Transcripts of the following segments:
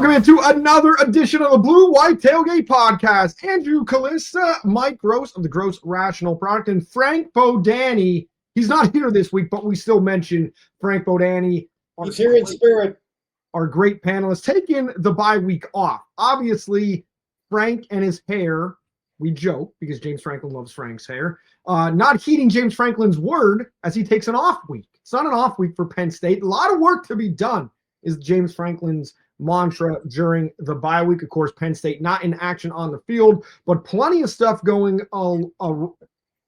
Welcome into another edition of the BlueWhite Tailgate Podcast. Andrew Calista, Mike Gross of the Gross Rational Product, and Frank Bodani. He's not here this week, but we still mention Frank Bodani. He's here in spirit. Our great panelist, taking the bye week off. Obviously, Frank and his hair, we joke because James Franklin loves Frank's hair, not heeding James Franklin's word as he takes an off week. It's not an off week for Penn State. A lot of work to be done is James Franklin's mantra during the bye week. Of course, Penn State not in action on the field, but plenty of stuff going on.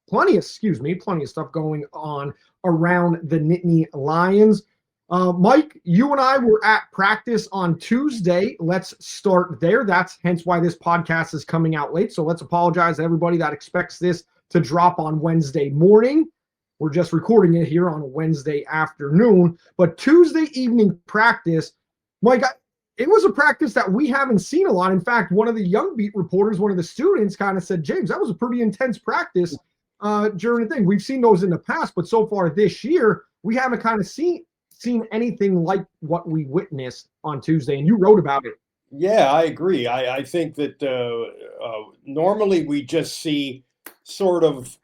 Plenty of stuff going on around the Nittany Lions. Mike, you and I were at practice on Tuesday. Let's start there. That's hence why this podcast is coming out late. So let's apologize to everybody that expects this to drop on Wednesday morning. We're just recording it here on a Wednesday afternoon. But Tuesday evening practice, Mike, it was a practice that we haven't seen a lot. In fact, one of the young beat reporters, one of the students kind of said, James, that was a pretty intense practice during the thing. We've seen those in the past, but so far this year, we haven't kind of seen anything like what we witnessed on Tuesday, and you wrote about it. Yeah, I agree. I think that normally we just see sort of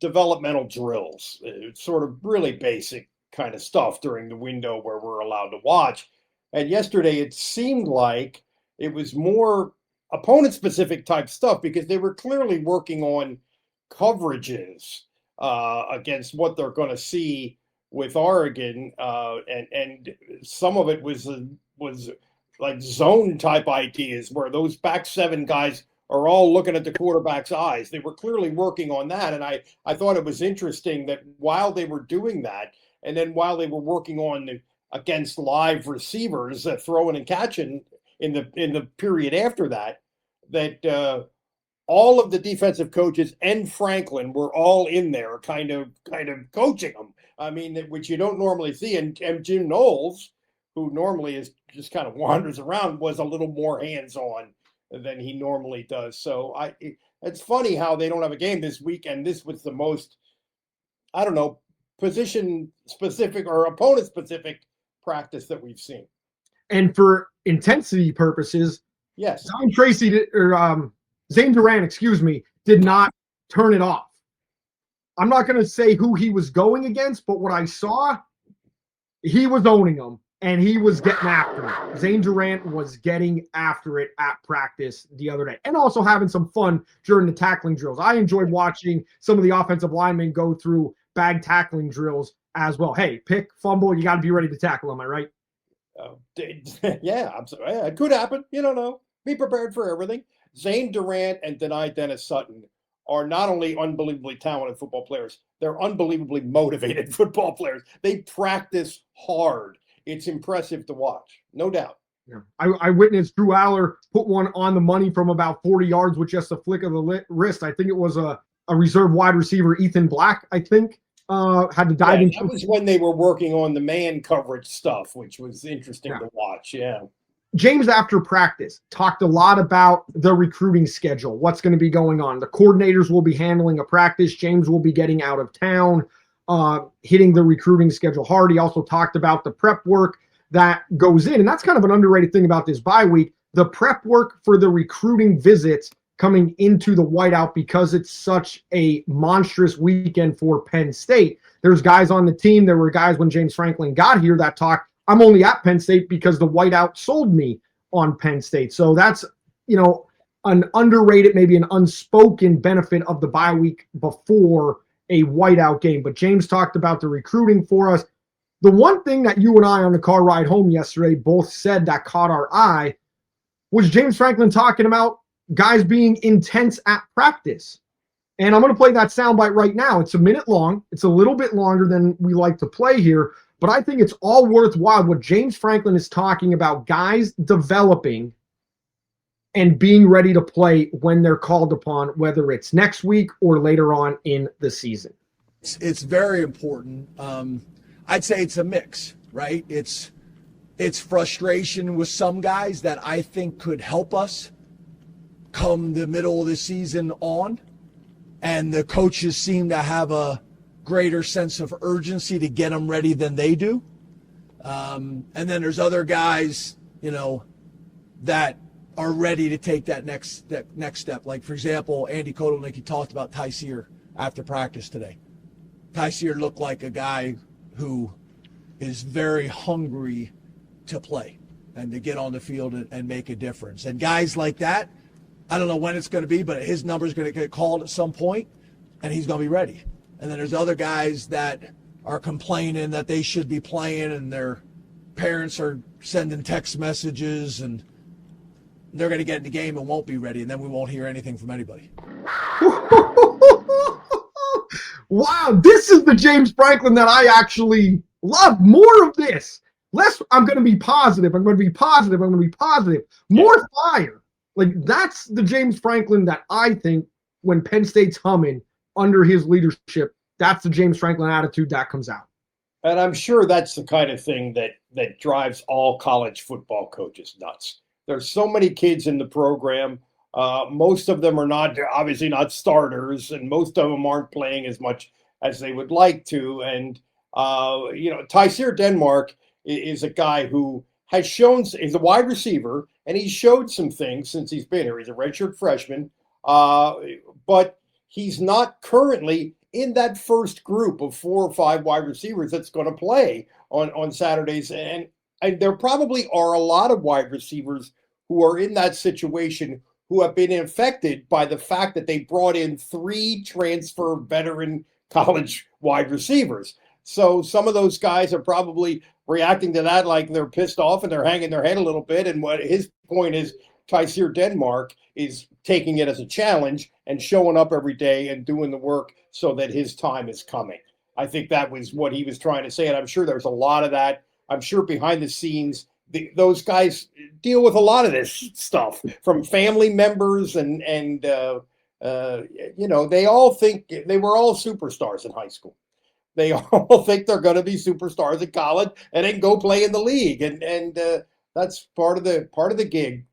developmental drills, sort of really basic kind of stuff during the window where we're allowed to watch. And yesterday, it seemed like it was more opponent-specific type stuff because they were clearly working on coverages against what they're going to see with Oregon, and some of it was like zone type ideas where those back seven guys are all looking at the quarterback's eyes. They were clearly working on that, and I thought it was interesting that while they were doing that, and then while they were working on against live receivers, throwing and catching in the period after that, that all of the defensive coaches and Franklin were all in there, kind of coaching them. I mean, which you don't normally see. And Jim Knowles, who normally is just kind of wanders around, was a little more hands-on than he normally does. So it's funny how they don't have a game this week, and this was the most, I don't know, position-specific or opponent-specific practice that we've seen. And for intensity purposes, yes, Zane Durant, did not turn it off. I'm not going to say who he was going against, but what I saw, he was owning them, and he was getting after it. Zane Durant was getting after it at practice the other day, and also having some fun during the tackling drills. I enjoyed watching some of the offensive linemen go through bag tackling drills as well. Hey, pick, fumble, you got to be ready to tackle, am I right? Yeah, I'm sorry. It could happen. You don't know. Be prepared for everything. Zane Durant and Dennis Sutton are not only unbelievably talented football players, they're unbelievably motivated football players. They practice hard. It's impressive to watch, no doubt. Yeah. I witnessed Drew Aller put one on the money from about 40 yards with just a flick of the wrist. I think it was a reserve wide receiver, Ethan Black, I think, had to dive into. That was when they were working on the man coverage stuff, which was interesting to watch, yeah. James, after practice, talked a lot about the recruiting schedule, what's going to be going on. The coordinators will be handling a practice. James will be getting out of town, hitting the recruiting schedule hard. He also talked about the prep work that goes in, and that's kind of an underrated thing about this bye week, the prep work for the recruiting visits coming into the whiteout because it's such a monstrous weekend for Penn State. There's guys on the team. There were guys when James Franklin got here that talked, I'm only at Penn State because the whiteout sold me on Penn State. So that's, an underrated, maybe an unspoken benefit of the bye week before a whiteout game. But James talked about the recruiting for us. The one thing that you and I on the car ride home yesterday both said that caught our eye was James Franklin talking about guys being intense at practice. And I'm going to play that soundbite right now. It's a minute long. It's a little bit longer than we like to play here. But I think it's all worthwhile what James Franklin is talking about, guys developing and being ready to play when they're called upon, whether it's next week or later on in the season. It's very important. I'd say it's a mix, right? It's frustration with some guys that I think could help us come the middle of the season on. And the coaches seem to have a greater sense of urgency to get them ready than they do. And then there's other guys, that are ready to take that next step. Like, for example, Andy Kotelnicki talked about Tyseer after practice today. Tyseer looked like a guy who is very hungry to play and to get on the field and make a difference. And guys like that, I don't know when it's going to be, but his number is going to get called at some point, and he's going to be ready. And then there's other guys that are complaining that they should be playing, and their parents are sending text messages, and they're going to get in the game and won't be ready, and then we won't hear anything from anybody. Wow, this is the James Franklin that I actually love. More of this. Less, I'm going to be positive. I'm going to be positive. I'm going to be positive. More fire. Like, that's the James Franklin that I think when Penn State's humming under his leadership, that's the James Franklin attitude that comes out. And I'm sure that's the kind of thing that drives all college football coaches nuts. There's so many kids in the program. Most of them are obviously not starters, and most of them aren't playing as much as they would like to. And, Tyseer Denmark is a guy who has shown, he's a wide receiver, and he's showed some things since he's been here. He's a redshirt freshman, but he's not currently in that first group of 4 or 5 wide receivers that's going to play on Saturdays. And there probably are a lot of wide receivers who are in that situation who have been affected by the fact that they brought in 3 transfer veteran college wide receivers. So some of those guys are probably reacting to that like they're pissed off and they're hanging their head a little bit. And what his point is, Tyseer Denmark is taking it as a challenge and showing up every day and doing the work so that his time is coming. I think that was what he was trying to say. And I'm sure there's a lot of that. I'm sure behind the scenes, those guys deal with a lot of this stuff from family members and they all think they were all superstars in high school. They all think they're going to be superstars at college and then go play in the league. And that's part of the gig,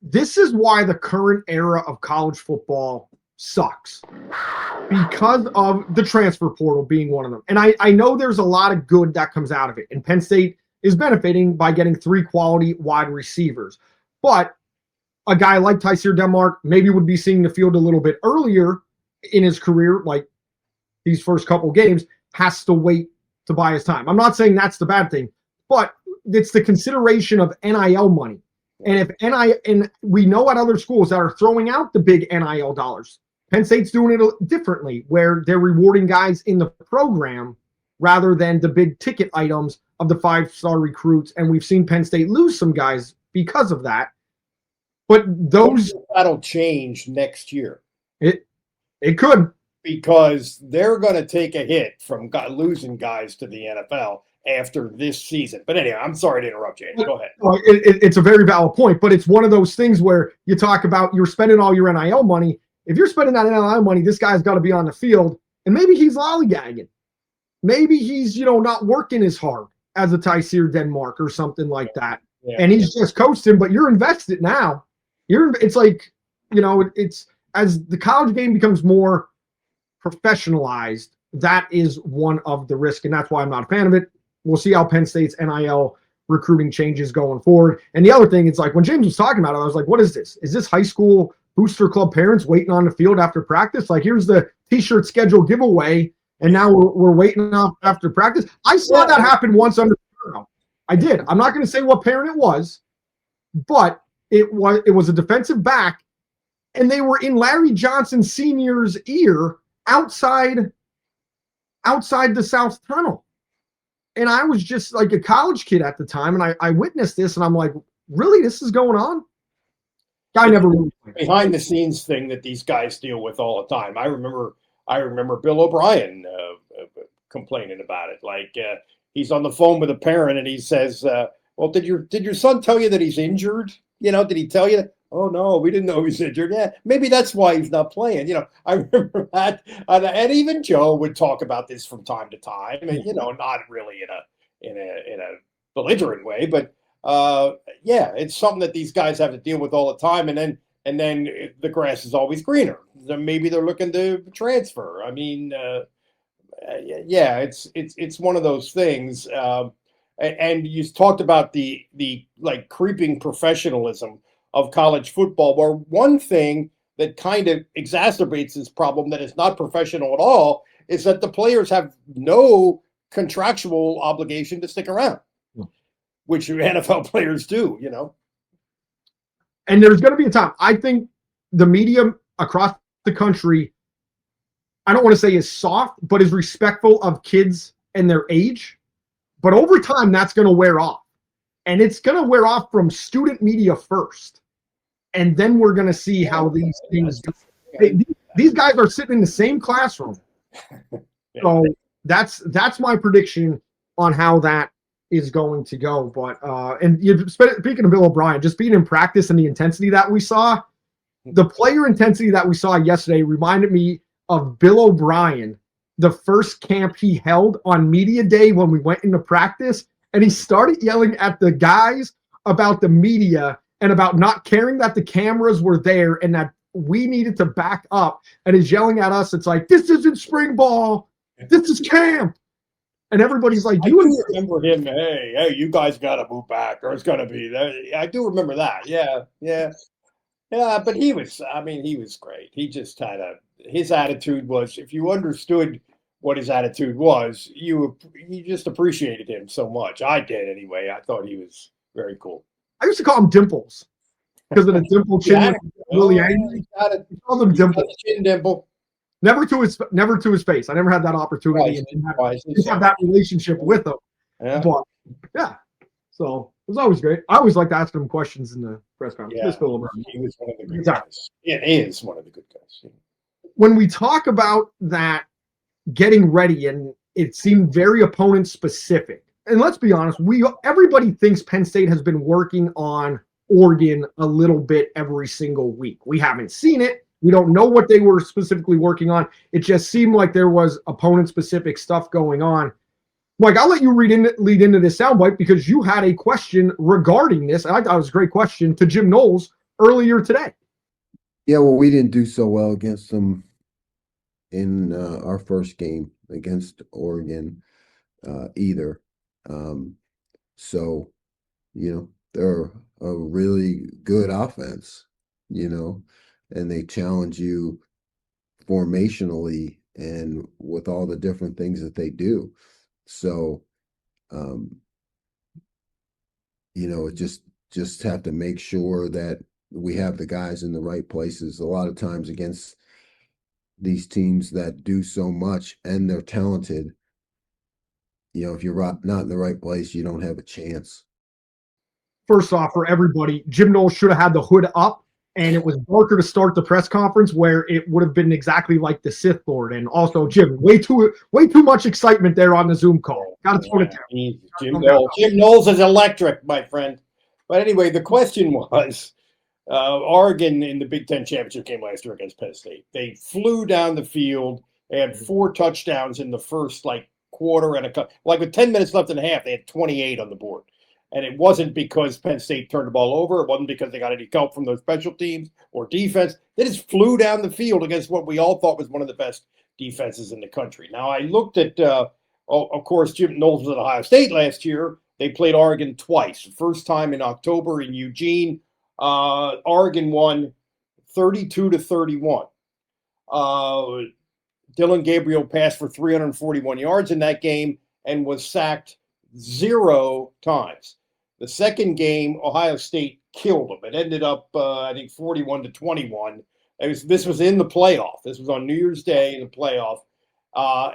This is why the current era of college football sucks, because of the transfer portal being one of them. And I know there's a lot of good that comes out of it. And Penn State is benefiting by getting 3 quality wide receivers. But a guy like Tyseer Denmark maybe would be seeing the field a little bit earlier in his career, like these first couple games, has to wait to buy his time. I'm not saying that's the bad thing, but it's the consideration of NIL money. And if and we know at other schools that are throwing out the big NIL dollars, Penn State's doing it differently, where they're rewarding guys in the program rather than the big ticket items of the 5-star recruits. And we've seen Penn State lose some guys because of that. But that'll change next year. It could. Because they're going to take a hit from losing guys to the NFL after this season. But anyway, I'm sorry to interrupt you. Go ahead. It's a very valid point, but it's one of those things where you talk about you're spending all your NIL money. If you're spending that NIL money, this guy's got to be on the field, and maybe he's lollygagging. Maybe he's, not working as hard as a Tyseer Denmark or something like that. Yeah. And he's just coasting, but you're invested now. It's like, it's as the college game becomes more professionalized, that is one of the risks, and that's why I'm not a fan of it. We'll see how Penn State's NIL recruiting changes going forward. And the other thing, it's like when James was talking about it, I was like, what is this? Is this high school booster club parents waiting on the field after practice? Like, here's the t-shirt schedule giveaway, and now we're waiting up after practice. I saw that happen once under Turno. I did. I'm not going to say what parent it was, but it was a defensive back, and they were in Larry Johnson Sr.'s ear outside the South Tunnel. And I was just like a college kid at the time, and I witnessed this, and I'm like, really, this is going on? Guy never really behind the scenes thing that these guys deal with all the time. I remember Bill O'Brien complaining about it. Like he's on the phone with a parent, and he says, well, did your son tell you that he's injured? Did he tell you that? Oh, no, we didn't know he was injured. Yeah, maybe that's why he's not playing. I remember that. And even Joe would talk about this from time to time, and, not really in a belligerent way. But, it's something that these guys have to deal with all the time. And then the grass is always greener. Maybe they're looking to transfer. I mean, it's one of those things. And you talked about the like creeping professionalism of college football, where one thing that kind of exacerbates this problem that is not professional at all is that the players have no contractual obligation to stick around, which NFL players do, you know. And there's going to be a time. I think the media across the country, I don't want to say is soft, but is respectful of kids and their age. But over time, that's going to wear off. And it's going to wear off from student media first. And then we're going to see how these things go. These guys are sitting in the same classroom. So that's my prediction on how that is going to go. But speaking of Bill O'Brien, just being in practice and the intensity that we saw, the player intensity that we saw yesterday reminded me of Bill O'Brien, the first camp he held on media day when we went into practice, and he started yelling at the guys about the media and about not caring that the cameras were there and that we needed to back up. And he's yelling at us. It's like, this isn't spring ball. This is camp. And everybody's like, I do remember him. Hey, you guys got to move back, or it's going to be. I do remember that. Yeah. But he was great. He just his attitude was, if you understood what his attitude was, you just appreciated him so much. I did anyway. I thought he was very cool. I used to call him Dimples because of the dimple chin. Really angry. He called him Dimples. Chin dimple. Never to his face. I never had that opportunity to have that relationship with him. Yeah. But yeah, so it was always great. I always liked asking him questions in the press conference. Yeah. He was one of the good guys. Yeah, he is one of the good guys. Yeah. When we talk about that getting ready, and it seemed very opponent specific. And let's be honest, everybody thinks Penn State has been working on Oregon a little bit every single week. We haven't seen it. We don't know what they were specifically working on. It just seemed like there was opponent-specific stuff going on. Mike, I'll let you lead into this soundbite because you had a question regarding this. And I thought it was a great question to Jim Knowles earlier today. Yeah, well, we didn't do so well against them in our first game against Oregon either. So, they're a really good offense, and they challenge you formationally and with all the different things that they do. So, just have to make sure that we have the guys in the right places. A lot of times against these teams that do so much and they're talented, if you're not in the right place, you don't have a chance. First off, for everybody, Jim Knowles should have had the hood up, and it was darker to start the press conference where it would have been exactly like the Sith Lord. And also, Jim, way too much excitement there on the Zoom call. Got to tone it down. Jim Knowles is electric, my friend. But anyway, the question was, Oregon in the Big Ten championship game last year against Penn State. They flew down the field. They had 4 touchdowns in the first quarter and with 10 minutes left in the half. They had 28 on the board. And it wasn't because Penn State turned the ball over. It wasn't because they got any help from those special teams or defense. They just flew down the field against what we all thought was one of the best defenses in the country. Now, I looked at, of course, Jim Knowles was at Ohio State last year. They played Oregon twice. The first time in October in Eugene, Oregon won 32-31. Dylan Gabriel passed for 341 yards in that game and was sacked 0 times. The second game, Ohio State killed them. It ended up, 41-21. This was in the playoff. This was on New Year's Day in the playoff.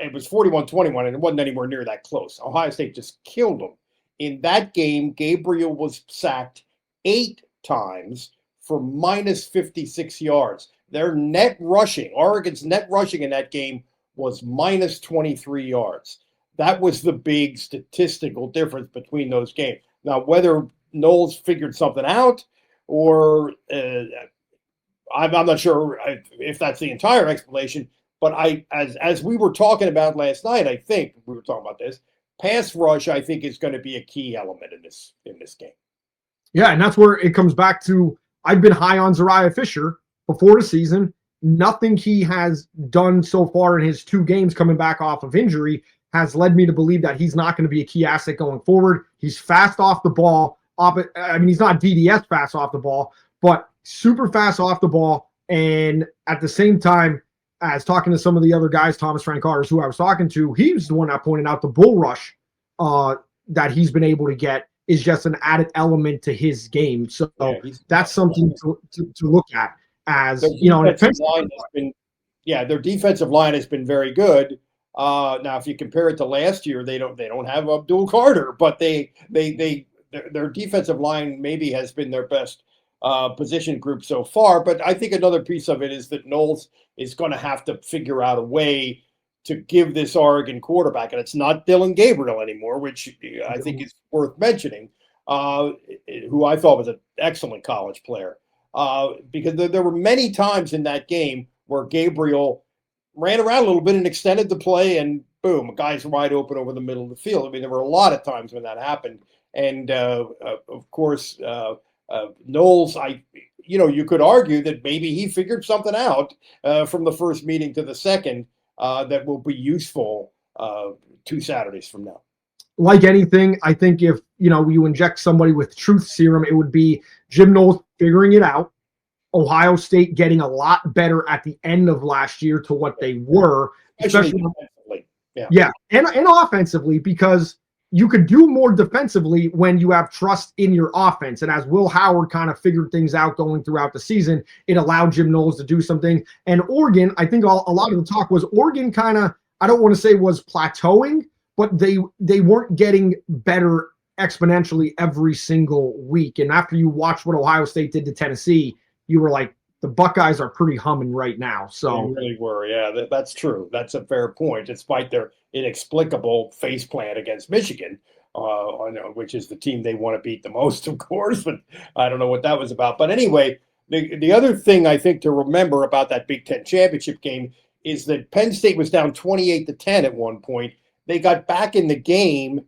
It was 41-21, and it wasn't anywhere near that close. Ohio State just killed them. In that game, Gabriel was sacked 8 times for minus 56 yards. Their net rushing, Oregon's net rushing in that game was minus 23 yards. That was the big statistical difference between those games. Now, whether Knowles figured something out or I'm not sure if that's the entire explanation, but as we were talking about last night, I think we were talking about this, pass rush, I think, is going to be a key element in this game. Yeah, and that's where it comes back to, I've been high on Zariah Fisher before the season. Nothing he has done so far in his 2 games coming back off of injury has led me to believe that he's not going to be a key asset going forward. He's fast off the ball. I mean, he's not DDS fast off the ball, but super fast off the ball. And at the same time, as talking to some of the other guys, Thomas Frank Carter's who I was talking to, he was the one that pointed out the bull rush that he's been able to get is just an added element to his game. So that's something to look at as, their defensive line has been very good. Now, if you compare it to last year, they don't have Abdul Carter, but their defensive line maybe has been their best position group so far. But I think another piece of it is that Knowles is going to have to figure out a way to give this Oregon quarterback, and it's not Dylan Gabriel anymore, which I think is worth mentioning, who I thought was an excellent college player. Because there were many times in that game where Gabriel ran around a little bit and extended the play, and boom, a guy's wide open over the middle of the field. I mean, there were a lot of times when that happened. And, of course, Knowles, you could argue that maybe he figured something out from the first meeting to the second that will be useful 2 Saturdays from now. Like anything, I think if, you inject somebody with truth serum, it would be Jim Knowles figuring it out, Ohio State getting a lot better at the end of last year to what they were, especially defensively. And offensively, because you could do more defensively when you have trust in your offense. And as Will Howard kind of figured things out going throughout the season, it allowed Jim Knowles to do something. And Oregon, I think a lot of the talk was Oregon kind of, I don't want to say was plateauing, but they weren't getting better exponentially every single week. And after you watch what Ohio State did to Tennessee, you were like, the Buckeyes are pretty humming right now. So they really were. Yeah, that's true. That's a fair point. Despite their inexplicable faceplant against Michigan, which is the team they want to beat the most, of course. But I don't know what that was about. But anyway, the other thing I think to remember about that Big Ten championship game is that Penn State was down 28-10 at one point. They got back in the game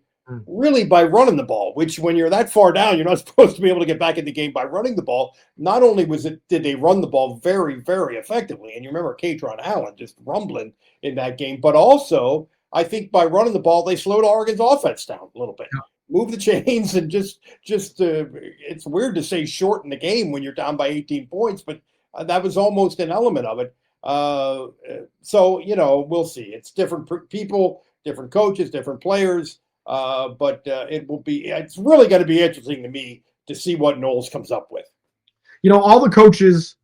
really by running the ball, which when you're that far down, you're not supposed to be able to get back in the game by running the ball. Not only did they run the ball very, very effectively, and you remember Katron Allen just rumbling in that game, but also I think by running the ball, they slowed Oregon's offense down a little bit. Yeah. Move the chains and just it's weird to say shorten the game when you're down by 18 points, but that was almost an element of it. So, we'll see. It's different people, different coaches, different players. But it's really going to be interesting to me to see what Knowles comes up with. All the coaches,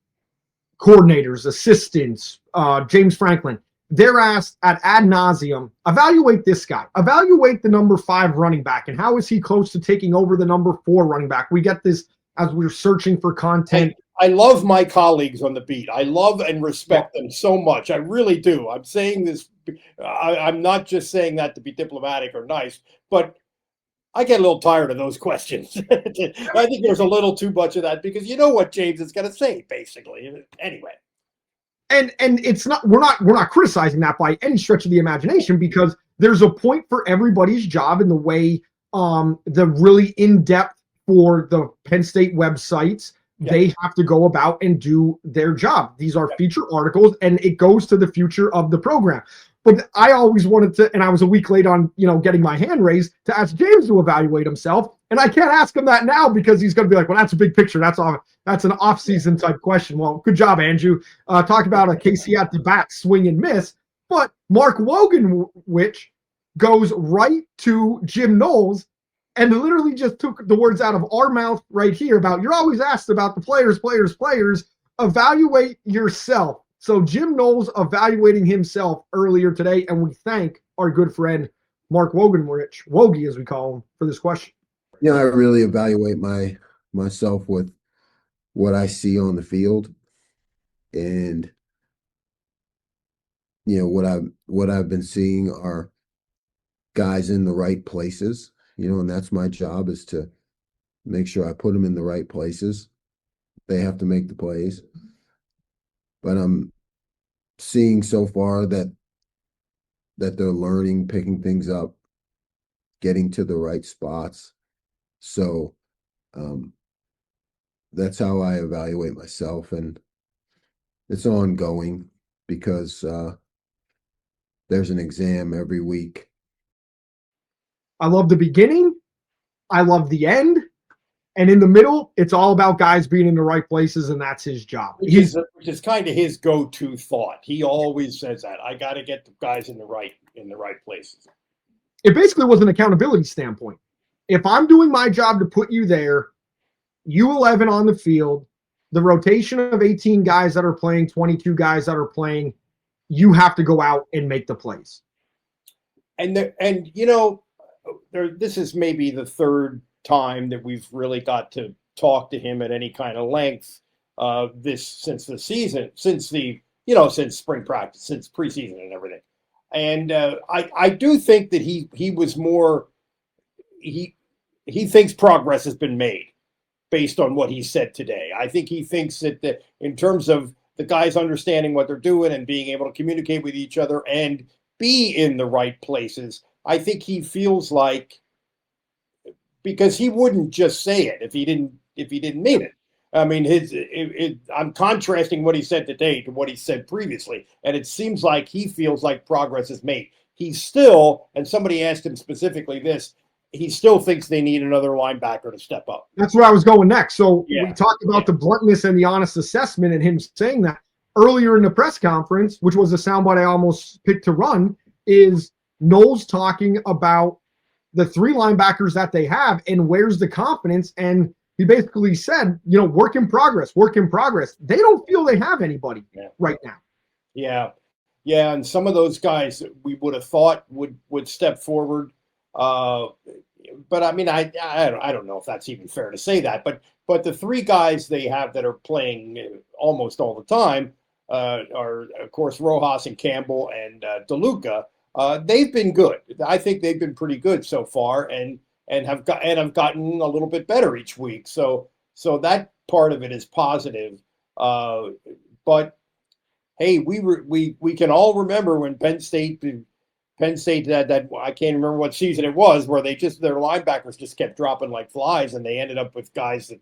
coordinators, assistants, James Franklin, they're asked ad nauseum, evaluate this guy, evaluate the number 5 running back, and how is he close to taking over the number 4 running back? We get this as we're searching for content. I love my colleagues on the beat. I love and respect them so much. I really do. I'm saying this. I'm not just saying that to be diplomatic or nice, but I get a little tired of those questions. I think there's a little too much of that because you know what James is going to say, basically. Anyway. And it's not we're not criticizing that by any stretch of the imagination because there's a point for everybody's job in the way the really in-depth for the Penn State websites. Yeah. They have to go about and do their job. These are feature articles, and it goes to the future of the program. But I always wanted to, and I was a week late on, getting my hand raised to ask James to evaluate himself. And I can't ask him that now because he's going to be like, well, that's a big picture. That's an off-season type question. Well, good job, Andrew. Talk about a Casey at the bat swing and miss. But Mark Woganwich goes right to Jim Knowles and literally just took the words out of our mouth right here about you're always asked about the players. Evaluate yourself. So Jim Knowles evaluating himself earlier today, and we thank our good friend Mark Woganwich, Wogie as we call him, for this question. I really evaluate myself with what I see on the field, and what I've been seeing are guys in the right places. And that's my job is to make sure I put them in the right places. They have to make the plays. But I'm seeing so far that they're learning, picking things up, getting to the right spots. So that's how I evaluate myself. And it's ongoing because there's an exam every week. I love the beginning I love the end. And in the middle, it's all about guys being in the right places, and that's his job. Which is kind of his go-to thought. He always says that. I got to get the guys in the right places. It basically was an accountability standpoint. If I'm doing my job to put you there, you 11 on the field, the rotation of 18 guys that are playing, 22 guys that are playing, you have to go out and make the plays. And you know, this is maybe the third time that we've really got to talk to him at any kind of length since spring practice, since preseason and everything. And I do think that he was more, he thinks progress has been made based on what he said today. I think he thinks that in terms of the guys understanding what they're doing and being able to communicate with each other and be in the right places, I think he feels like, because he wouldn't just say it if he didn't mean it. I mean, I'm contrasting what he said today to what he said previously, and it seems like he feels like progress is made. He's still, and somebody asked him specifically this, he still thinks they need another linebacker to step up. That's where I was going next. So Yeah. we talked about the bluntness and the honest assessment, and him saying that earlier in the press conference, which was a soundbite I almost picked to run, is Knowles talking about the three linebackers that they have and where's the confidence. And he basically said, work in progress. They don't feel they have anybody right now. Yeah. Yeah. And some of those guys we would have thought would step forward. But I mean, I don't know if that's even fair to say that, but the three guys they have that are playing almost all the time are, of course, Rojas and Campbell and DeLuca. They've been good. I think they've been pretty good so far, and have gotten a little bit better each week. So that part of it is positive. But hey, we can all remember when Penn State had that, I can't remember what season it was, where their linebackers just kept dropping like flies, and they ended up with guys that,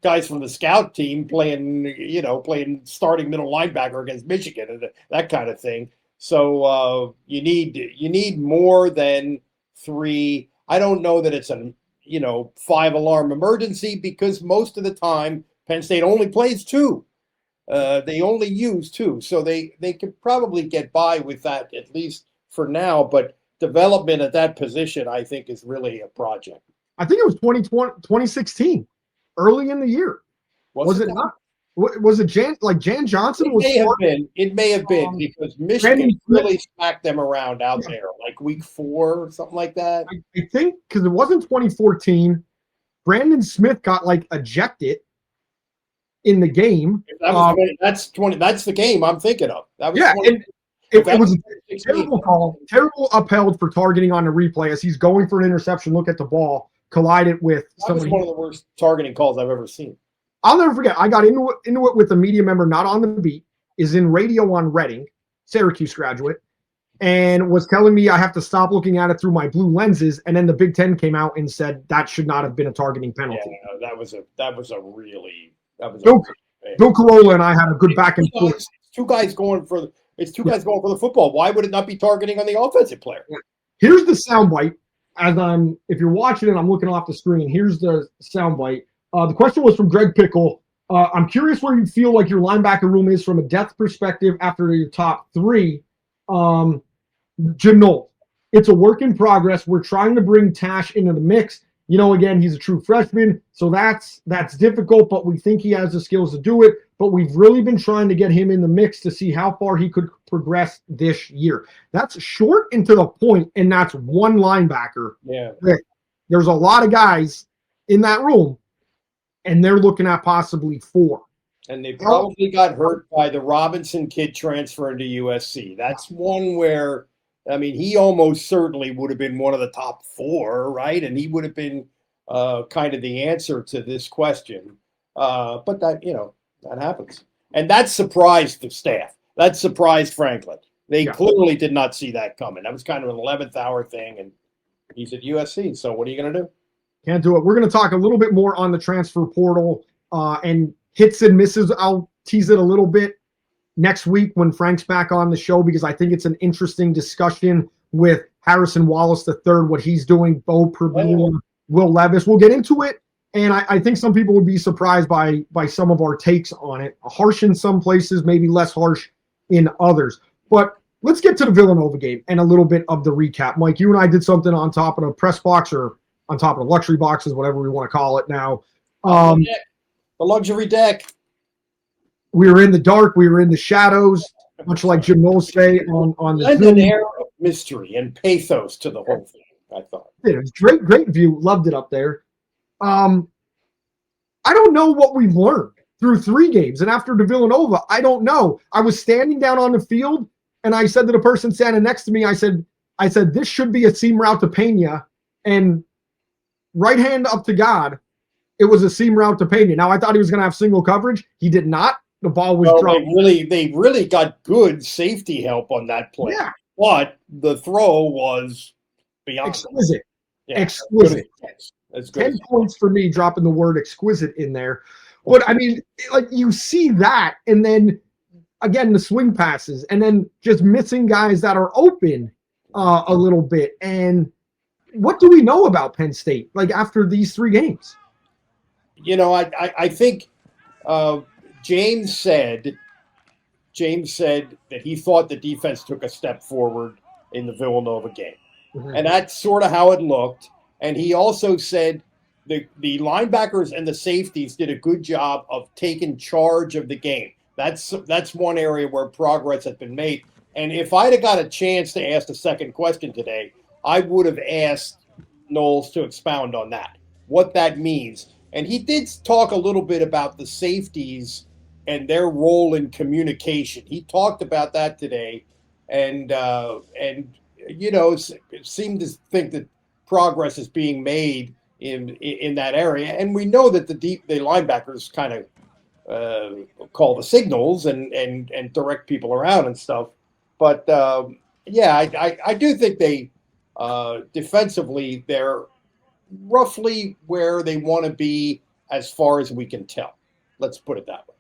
guys from the scout team playing starting middle linebacker against Michigan and that kind of thing. So you need more than three. I don't know that it's a 5-alarm emergency, because most of the time Penn State only plays two. They only use two, so they could probably get by with that, at least for now. But development at that position, I think, is really a project. I think it was 2016, early in the year. Was it not? Was it Jan Johnson? It may have been because Michigan really smacked them around out there, like week 4 or something like that. I think because it wasn't 2014. Brandon Smith got That ejected in the game. That's the game I'm thinking of. That was and it was a terrible call, terrible upheld for targeting on the replay as he's going for an interception. Look at the ball, collided with somebody. That was one of the worst targeting calls I've ever seen. I'll never forget. I got into it with a media member not on the beat, is in radio on Reading, Syracuse graduate, and was telling me I have to stop looking at it through my blue lenses. And then the Big Ten came out and said that should not have been a targeting penalty. Yeah, that was Bill Carolla and I had a good back and forth. It's two guys going for the football. Why would it not be targeting on the offensive player? Yeah. Here's the soundbite. If you're watching it, I'm looking off the screen. Here's the soundbite. The question was from Greg Pickle. I'm curious where you feel like your linebacker room is from a depth perspective after your top 3. Jim Knowles. It's a work in progress. We're trying to bring Tash into the mix. Again, he's a true freshman, so that's difficult, but we think he has the skills to do it. But we've really been trying to get him in the mix to see how far he could progress this year. That's short and to the point, and that's one linebacker. Yeah. There's a lot of guys in that room, and they're looking at possibly 4. And they probably got hurt by the Robinson kid transferring to USC. That's one where, he almost certainly would have been one of the top 4, right? And he would have been kind of the answer to this question. But that, that happens. And that surprised the staff. That surprised Franklin. They clearly did not see that coming. That was kind of an 11th hour thing, and he's at USC. So what are you going to do? Can't do it. We're going to talk a little bit more on the transfer portal and hits and misses. I'll tease it a little bit next week when Frank's back on the show, because I think it's an interesting discussion with Harrison Wallace III, what he's doing, Bo Prabula, Will Levis. We'll get into it. And I think some people would be surprised by some of our takes on it. Harsh in some places, maybe less harsh in others. But let's get to the Villanova game and a little bit of the recap. Mike, you and I did something on top of the press box or on top of the luxury boxes, whatever we want to call it now. The luxury deck. We were in the dark. We were in the shadows, much like Jim Knowles say on the And Zoom. an air of mystery and pathos to the whole thing, I thought. It was great view. Loved it up there. I don't know what we've learned through 3 games. And after the Villanova, I don't know. I was standing down on the field, and I said to the person standing next to me, I said, this should be a seam route to Pena. And right hand up to God, it was a seam route to Pena. Now, I thought he was going to have single coverage. He did not. The ball was dropped. They really got good safety help on that play. Yeah. But the throw was beyond Exquisite. Yeah. Exquisite. That's good. 10 points for me dropping the word exquisite in there. But I mean, like you see that, and then again, the swing passes, and then just missing guys that are open a little bit. And what do we know about Penn State, like after these 3 games? You know, I think James said that he thought the defense took a step forward in the Villanova game. Mm-hmm. And that's sort of how it looked. And he also said the linebackers and the safeties did a good job of taking charge of the game. That's one area where progress has been made. And if I'd have got a chance to ask the second question today, I would have asked Knowles to expound on that, what that means. And he did talk a little bit about the safeties and their role in communication. He talked about that today, and you know, seemed to think that progress is being made in that area. And we know that the linebackers kind of call the signals and direct people around and stuff. But yeah, I do think they defensively they're roughly where they want to be as far as we can tell. Let's put it that way.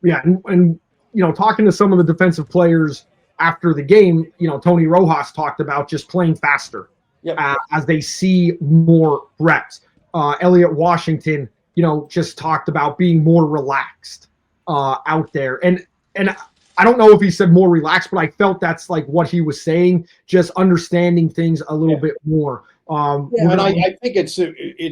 Yeah, and you know, talking to some of the defensive players after the game, you know, Tony Rojas talked about just playing faster. Yep. As they see more reps. Elliot Washington, you know, just talked about being more relaxed out there. And I don't know if he said more relaxed, but I felt that's like what he was saying, just understanding things a little bit more. And I think it's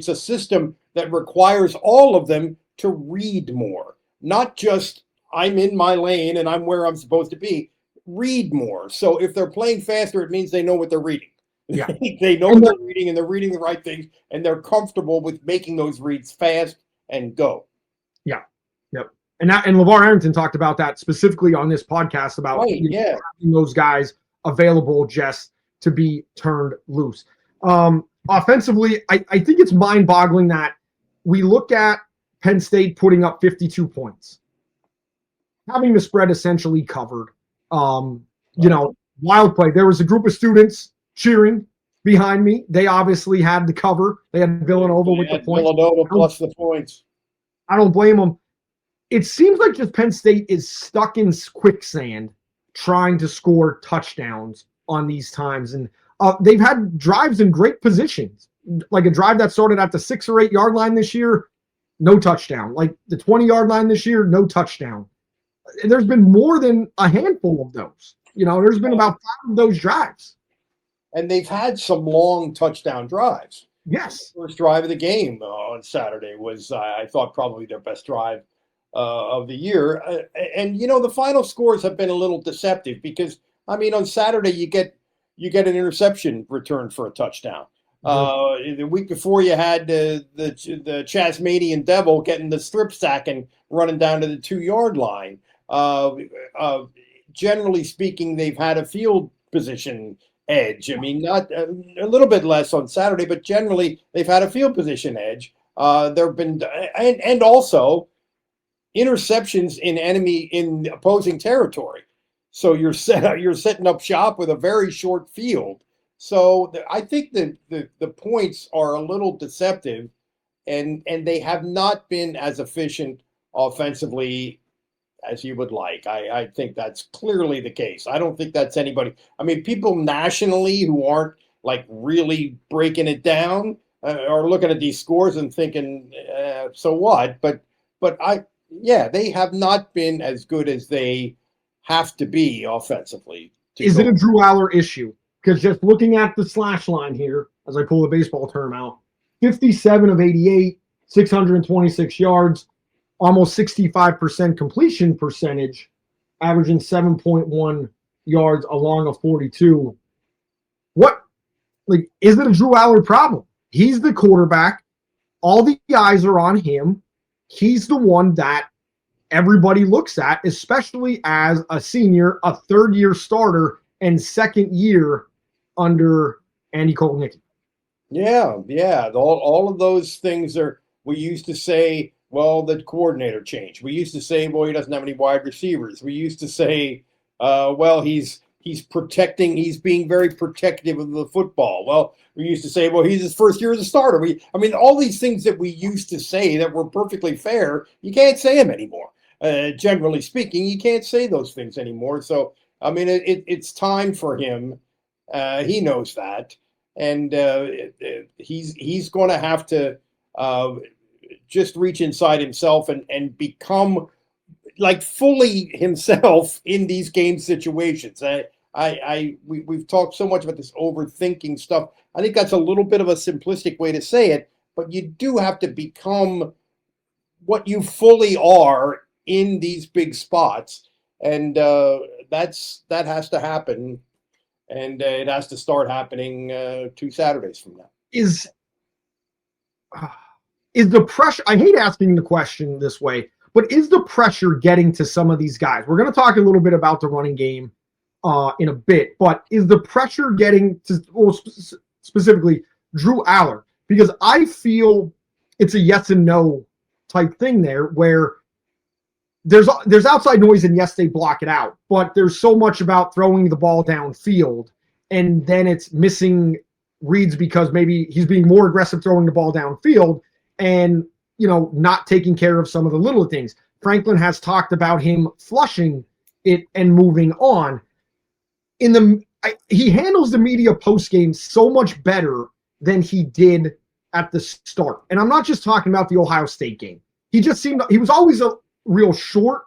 a system that requires all of them to read more, not just I'm in my lane and I'm where I'm supposed to be. Read more. So if they're playing faster, it means they know what they're reading. Yeah. They know what they're reading, and they're reading the right things, and they're comfortable with making those reads fast and go. Yeah. Yep. And LeVar Arrington talked about that specifically on this podcast about having those guys available just to be turned loose. Offensively, I think it's mind-boggling that we look at Penn State putting up 52 points, having the spread essentially covered. You know, wild play. There was a group of students cheering behind me. They obviously had the cover. They had Villanova with the points. Villanova plus the points. I don't blame them. It seems like just Penn State is stuck in quicksand trying to score touchdowns on these times. And they've had drives in great positions, like a drive that started at the 6 or 8 yard line this year, no touchdown. Like the 20-yard line this year, no touchdown. There's been more than a handful of those. You know, there's been about 5 of those drives. And they've had some long touchdown drives. Yes. First drive of the game on Saturday was, I thought, probably their best drive of the year. And, you know, the final scores have been a little deceptive because, I mean, on Saturday you get an interception return for a touchdown. The week before you had the Chasmanian Devil getting the strip sack and running down to the 2-yard line. Generally speaking, they've had a field position edge. I mean, not a little bit less on Saturday, but generally they've had a field position edge. There have been and also interceptions in opposing territory. So you're setting up shop with a very short field. So I think that the points are a little deceptive, and they have not been as efficient offensively as you would like. I think that's clearly the case. I don't think that's anybody. I mean, people nationally who aren't like really breaking it down, or looking at these scores and thinking, so what? But they have not been as good as they have to be offensively. Is it a Drew Aller issue? Because just looking at the slash line here, as I pull the baseball term out, 57 of 88, 626 yards, almost 65% completion percentage, averaging 7.1 yards along a 42. Is it a Drew Aller problem? He's the quarterback. All the eyes are on him. He's the one that everybody looks at, especially as a senior, a third-year starter, and second year under Andy Kotelnicki. Yeah. All of those things we used to say, well, the coordinator changed. We used to say, well, he doesn't have any wide receivers. We used to say, well, he's being very protective of the football. Well, we used to say, well, he's his first year as a starter. All these things that we used to say that were perfectly fair, you can't say them anymore. Generally speaking, you can't say those things anymore. So, it's time for him. He knows that. And he's going to have to just reach inside himself and become like fully himself in these game situations. We've talked so much about this overthinking stuff. I think that's a little bit of a simplistic way to say it, but you do have to become what you fully are in these big spots, and that has to happen, and it has to start happening 2 Saturdays from now. Is the pressure? I hate asking the question this way, but is the pressure getting to some of these guys? We're going to talk a little bit about the running game in a bit, but is the pressure getting to specifically Drew Aller? Because I feel it's a yes and no type thing there, where there's outside noise, and yes, they block it out, but there's so much about throwing the ball downfield, and then it's missing reads because maybe he's being more aggressive throwing the ball downfield and, not taking care of some of the little things. Franklin has talked about him flushing it and moving on. He handles the media post game so much better than he did at the start. And I'm not just talking about the Ohio State game. He was always a real short.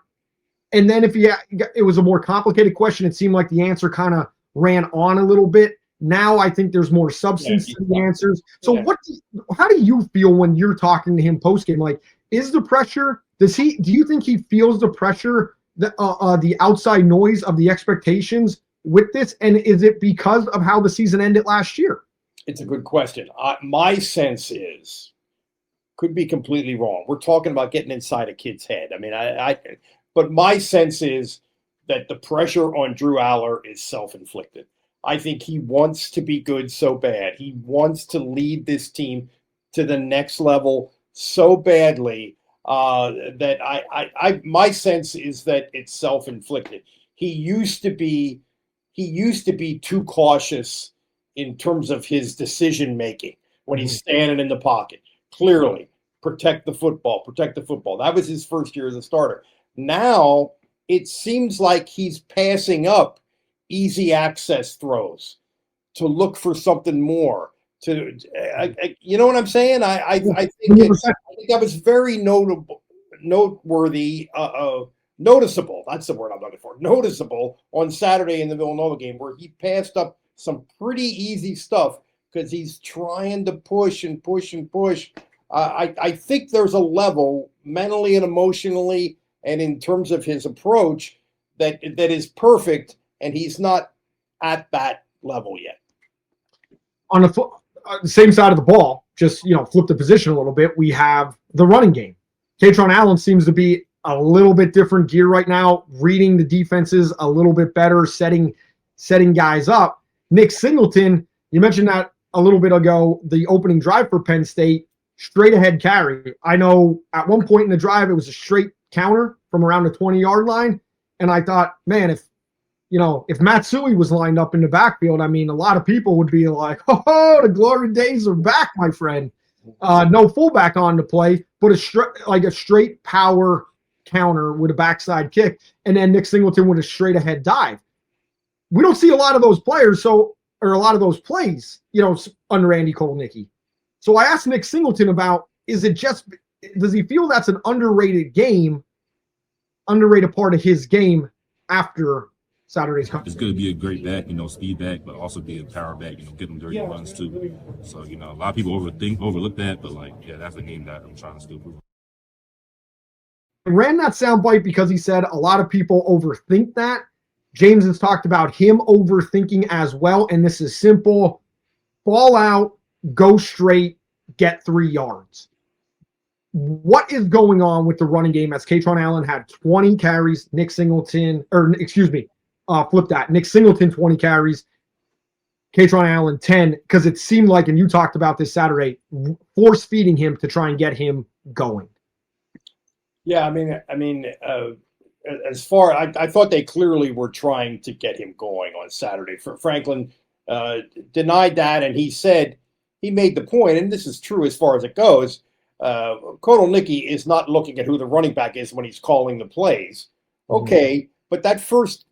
And then if it was a more complicated question, it seemed like the answer kind of ran on a little bit. Now I think there's more substance to the answers. So how do you feel when you're talking to him post game? Like, is the pressure, do you think he feels the pressure, the outside noise of the expectations with this? And is it because of how the season ended last year? It's a good question. My sense is, could be completely wrong. We're talking about getting inside a kid's head. But my sense is that the pressure on Drew Aller is self-inflicted. I think he wants to be good so bad. He wants to lead this team to the next level so badly that my sense is that it's self-inflicted. He used to be too cautious in terms of his decision making when he's standing in the pocket. Clearly, protect the football. That was his first year as a starter. Now it seems like he's passing up easy access throws to look for something more. You know what I'm saying? I think that was very noteworthy. Noticeable. That's the word I'm looking for. Noticeable on Saturday in the Villanova game, where he passed up some pretty easy stuff because he's trying to push and push and push. I think there's a level mentally and emotionally and in terms of his approach that is perfect, and he's not at that level yet. On the same side of the ball, just flip the position a little bit, we have the running game. Katron Allen seems to be a little bit different gear right now, reading the defenses a little bit better, setting guys up. Nick Singleton, you mentioned that a little bit ago, the opening drive for Penn State, straight ahead carry. I know at one point in the drive, it was a straight counter from around the 20-yard line. And I thought, man, if Matsui was lined up in the backfield, a lot of people would be like, oh, the glory days are back, my friend. No fullback on the play, but a straight power counter with a backside kick, and then Nick Singleton with a straight ahead dive. We don't see a lot of those players. So or a lot of those plays, under Andy Kolnicki. So I asked Nick Singleton about, does he feel that's an underrated part of his game after Saturday's coverage? It's going to be a great back, speed back, but also be a power back, get them dirty runs too. So, a lot of people overlook that, but that's the game that I'm trying to still prove. I ran that soundbite because he said a lot of people overthink that. James has talked about him overthinking as well, and this is simple. Ball out, go straight, get 3 yards. What is going on with the running game as Kaytron Allen had 20 carries, Nick Singleton 20 carries, Kaytron Allen 10, because it seemed like, and you talked about this Saturday, force feeding him to try and get him going. Yeah, as far, I thought they clearly were trying to get him going on Saturday. Franklin denied that, and he made the point, and this is true as far as it goes. Kolnicki is not looking at who the running back is when he's calling the plays. Okay, but that first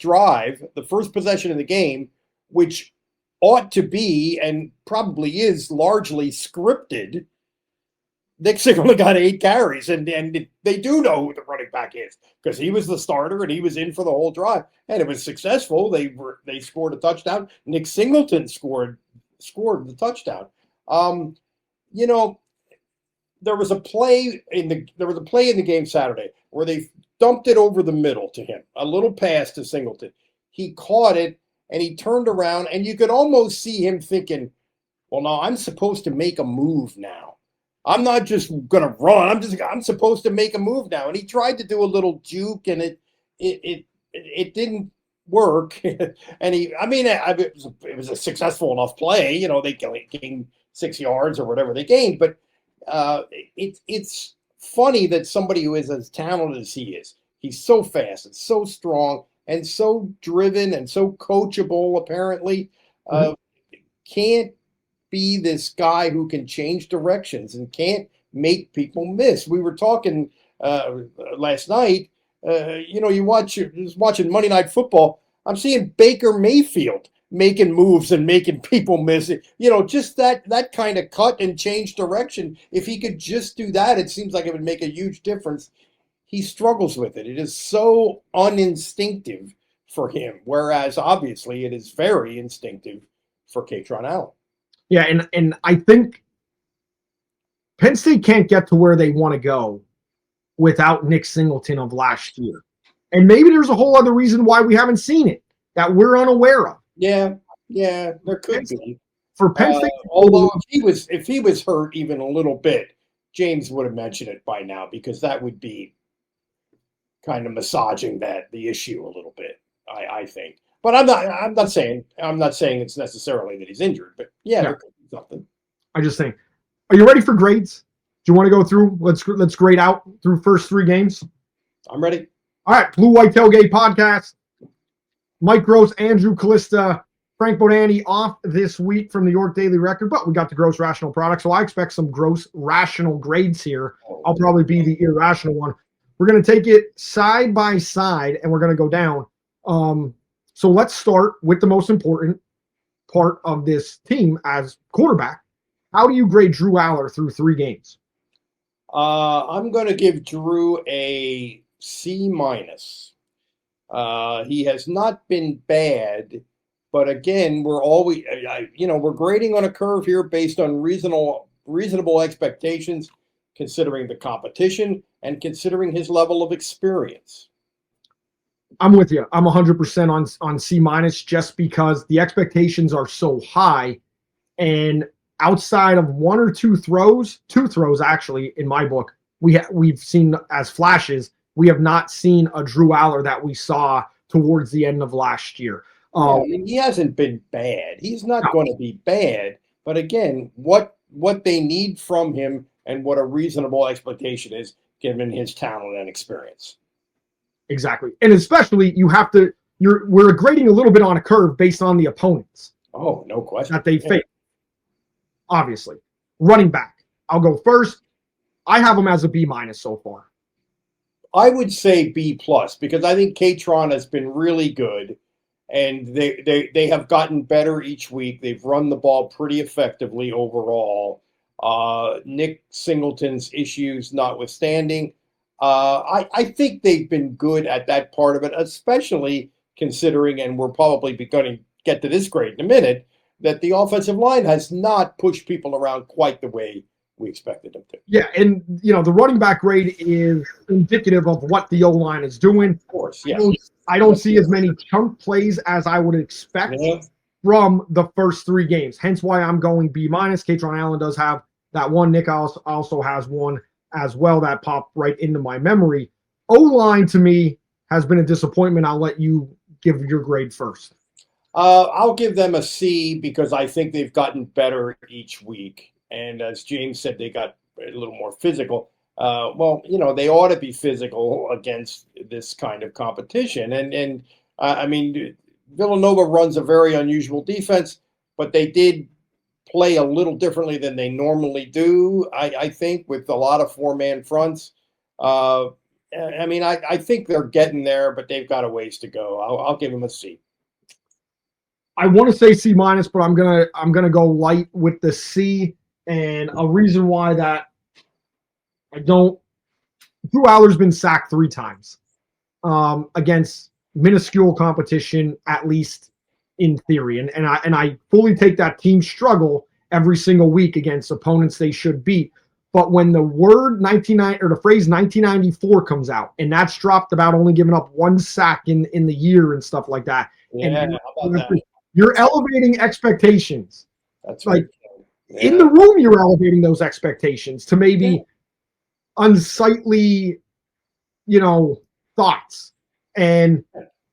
drive, the first possession in the game, which ought to be and probably is largely scripted, Nick Singleton got 8 carries, and they do know who the running back is because he was the starter and he was in for the whole drive, and it was successful. They scored a touchdown. Nick Singleton scored the touchdown. There was a play in the game Saturday where they dumped it over the middle to him, a little pass to Singleton. He caught it and he turned around, and you could almost see him thinking, "Well, no, I'm supposed to make a move now. I'm not just gonna run. I'm supposed to make a move now." And he tried to do a little juke, and it didn't work. And it was a successful enough play. They gained 6 yards or whatever they gained, but it's funny that somebody who is as talented as he is, he's so fast and so strong and so driven and so coachable, apparently, can't be this guy who can change directions and can't make people miss. We were talking last night, just watching Monday Night Football. I'm seeing Baker Mayfield making moves and making people miss it. Just that kind of cut and change direction. If he could just do that, it seems like it would make a huge difference. He struggles with it. It is so uninstinctive for him, whereas obviously it is very instinctive for Kaytron Allen. Yeah, and I think Penn State can't get to where they want to go without Nick Singleton of last year. And maybe there's a whole other reason why we haven't seen it that we're unaware of. Yeah, there could be. For Penn State, although if he was hurt even a little bit, James would have mentioned it by now, because that would be kind of massaging the issue a little bit, I think. But I'm not saying it's necessarily that he's injured, but yeah. There could be something. I just think, are you ready for grades? Do you want to go through? Let's grade out through first 3 games. I'm ready. All right, BlueWhite Tailgate Podcast. Mike Gross, Andrew Callista, Frank Bonanni off this week from the York Daily Record, but we got the Gross Rational product, so I expect some gross rational grades here. I'll probably be the irrational one. We're going to take it side by side, and we're going to go down. So let's start with the most important part of this team as quarterback. How do you grade Drew Aller through 3 games? I'm going to give Drew a C-. He has not been bad, but again, we're grading on a curve here based on reasonable expectations, considering the competition and considering his level of experience. I'm with you. I'm 100% on C- just because the expectations are so high, and outside of 1 or 2 throws, 2 throws actually in my book, we've seen as flashes. We have not seen a Drew Aller that we saw towards the end of last year. He hasn't been bad. He's not going to be bad. But again, what they need from him and what a reasonable expectation is, given his talent and experience. Exactly. And especially we're grading a little bit on a curve based on the opponents. Oh, no question. That they face. Obviously. Running back. I'll go first. I have him as a B- so far. I would say B+, because I think Kaytron has been really good. and they have gotten better each week. They've run the ball pretty effectively overall. Nick Singleton's issues notwithstanding, I think they've been good at that part of it, especially considering, and we're probably going to get to this grade in a minute, that the offensive line has not pushed people around quite the way we expected them to. Yeah, and the running back grade is indicative of what the O-line is doing. Of course, yeah. I don't see as many chunk plays as I would expect from the first 3 games. Hence why I'm going B-. Katron Allen does have that one. Nick also has one as well that popped right into my memory. O-line to me has been a disappointment. I'll let you give your grade first. I'll give them a C because I think they've gotten better each week. And as James said, they got a little more physical. Well, they ought to be physical against this kind of competition. And I mean, Villanova runs a very unusual defense, but they did play a little differently than they normally do, I think, with a lot of 4-man fronts. I mean, I think they're getting there, but they've got a ways to go. I'll give them a C. I want to say C-, but I'm gonna go light with the C. And a reason why that I don't. Drew Aller's been sacked 3 times against minuscule competition, at least in theory. And I fully take that team struggle every single week against opponents they should beat. But when the the phrase 1994 comes out, and that's dropped about only giving up 1 sack in the year and stuff like that. Yeah, and how about that? You're elevating expectations. That's like right. Yeah. In the room, you're elevating those expectations to maybe unsightly, thoughts. And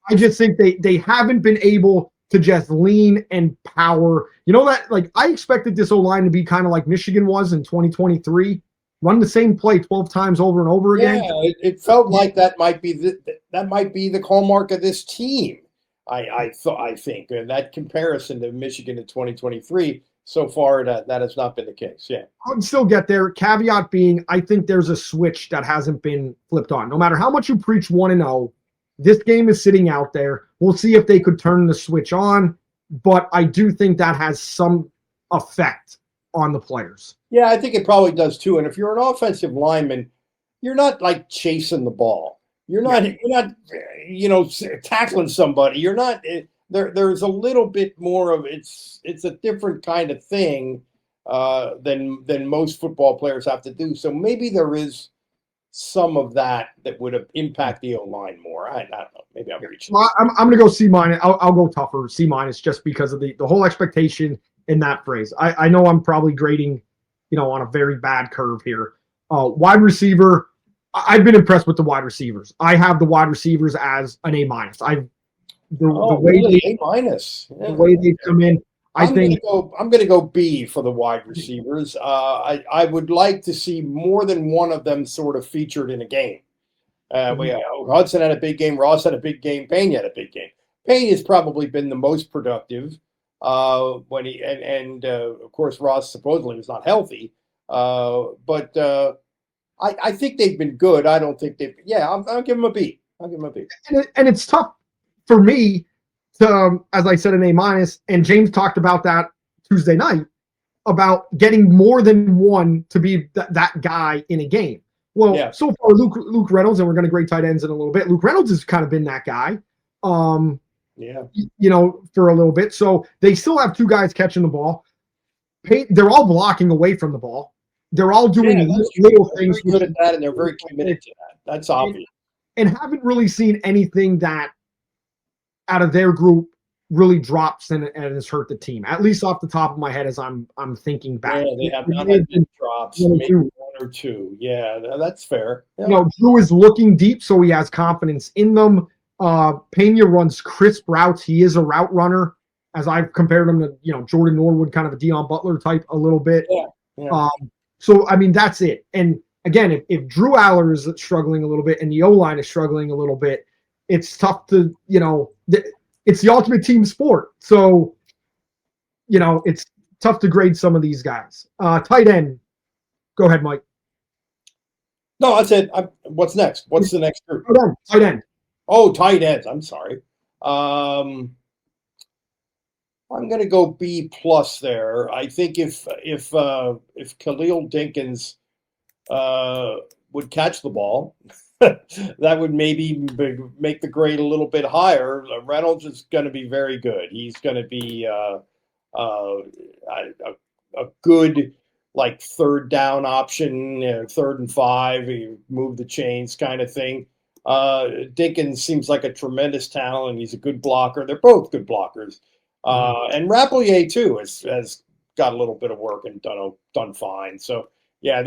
I just think they haven't been able to just lean and power. I expected this O-line to be kind of like Michigan was in 2023, run the same play 12 times over and over again. Yeah, it felt like that might be the hallmark of this team. I think, and that comparison to Michigan in 2023. So far, that has not been the case. Yeah, I would still get there. Caveat being, I think there's a switch that hasn't been flipped on. No matter how much you preach 1-0, this game is sitting out there. We'll see if they could turn the switch on, but I do think that has some effect on the players. Yeah, I think it probably does too. And if you're an offensive lineman, you're not like chasing the ball. You're not tackling somebody. You're not. There's a little bit more of it's a different kind of thing than most football players have to do. So maybe there is some of that would impact the O-line more. I don't know. Maybe I'm reaching. I'm going to go C-. I'll go tougher, C- just because of the whole expectation in that phrase. I know I'm probably grading, on a very bad curve here. Wide receiver, I've been impressed with the wide receivers. I have the wide receivers as an A-. The way really? A-. The way they come in, I'm going to go B for the wide receivers. I would like to see more than one of them sort of featured in a game. Hudson had a big game. Ross had a big game. Payne had a big game. Payne has probably been the most productive when he and of course Ross supposedly was not healthy. But I think they've been good. I don't think they've. Yeah, I'll give them a B. And it's tough for me to, as I said, an A-. And James talked about that Tuesday night about getting more than one to be that guy in a game. Well, So far, Luke Reynolds, and we're going to grade tight ends in a little bit. Luke Reynolds has kind of been that guy, for a little bit. So they still have 2 guys catching the ball. They're all blocking away from the ball. They're all doing little things. They're good at that, and they're very committed to that. That's obvious. And haven't really seen anything that out of their group really drops and has hurt the team. At least off the top of my head, as I'm thinking back. Yeah, they have not had big drops. Maybe 1 or 2. Yeah, that's fair. Yeah. Drew is looking deep, so he has confidence in them. Pena runs crisp routes. He is a route runner, as I've compared him to Jordan Norwood, kind of a Deion Butler type a little bit. Yeah. So I mean that's it. And again, if Drew Aller is struggling a little bit and the O-line is struggling a little bit, it's tough to it's the ultimate team sport. So it's tough to grade some of these guys. Tight end. Go ahead, Mike. No, that's it. What's next? What's the next group? Tight end. Oh, tight ends. I'm sorry. I'm going to go B plus there. I think if Khalil Dinkins would catch the ball, that would maybe make the grade a little bit higher. Reynolds is going to be very good. He's going to be a good like third down option, 3rd and 5, you move the chains kind of thing. Dinkins seems like a tremendous talent. He's a good blocker. They're both good blockers. And Rapplier too has got a little bit of work and done fine. So yeah,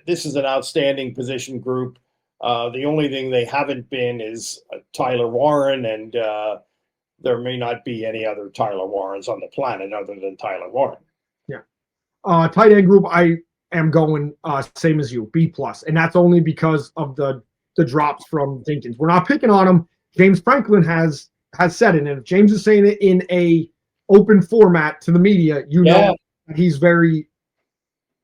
this is an outstanding position group. The only thing they haven't been is Tyler Warren, and there may not be any other Tyler Warrens on the planet other than Tyler Warren. Yeah. Tight end group, I am going same as you, B plus, and that's only because of the drops from Dinkins. We're not picking on him. James Franklin has said it, and if James is saying it in a open format to the media, know he's very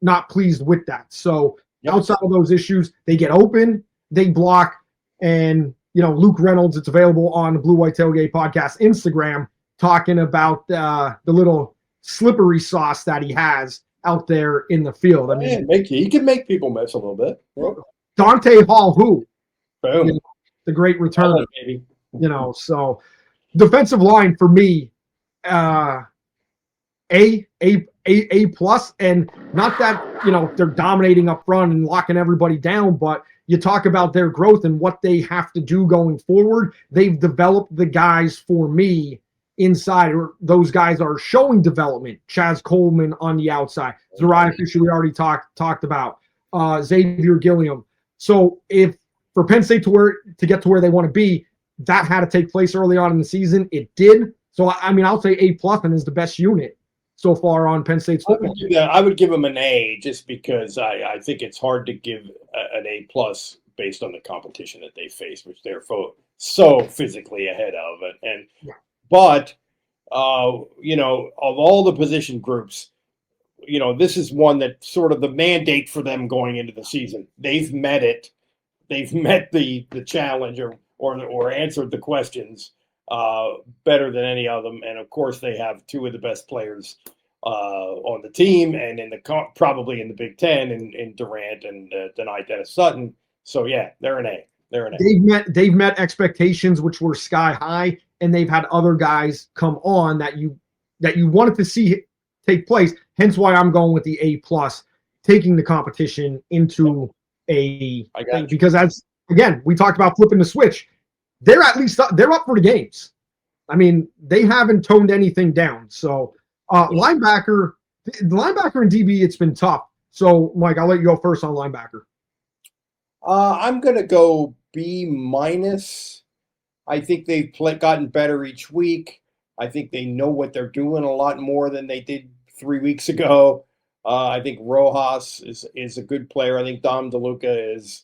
not pleased with that. So outside of those issues, they get open, they block, and Luke Reynolds, it's available on the Blue White Tailgate Podcast Instagram, talking about the little slippery sauce that he has out there in the field. I mean, he can make people miss a little bit. Dante Hall, boom, the great returner, so defensive line for me, A plus, and not that they're dominating up front and locking everybody down, but you talk about their growth and what they have to do going forward. They've developed the guys for me inside, or those guys are showing development. Chaz Coleman on the outside, Zariah Fisher we already talked about, Xavier Gilliam. So if for Penn State to get to where they want to be, that had to take place early on in the season. It did. So I mean, I'll say A plus, and is the best unit so far on Penn State's football. I would give them an A just because I think it's hard to give an A plus based on the competition that they face, which they're so physically ahead of. But of all the position groups, this is one that sort of the mandate for them going into the season. They've met it. They've met the challenge or answered the questions better than any of them. And of course, they have two of the best players on the team, and probably in the Big Ten, in Durant and Denai Dennis Sutton. So yeah, they're an A. They've met expectations, which were sky high, and they've had other guys come on that you wanted to see take place. Hence why I'm going with the A plus, taking the competition into a thing, because as again we talked about flipping the switch. They're at least they're up for the games. I mean, they haven't toned anything down. So linebacker and DB, it's been tough. So Mike, I'll let you go first on linebacker. I'm going to go B minus. I think they've gotten better each week. I think they know what they're doing a lot more than they did 3 weeks ago. I think Rojas is a good player. I think Dom DeLuca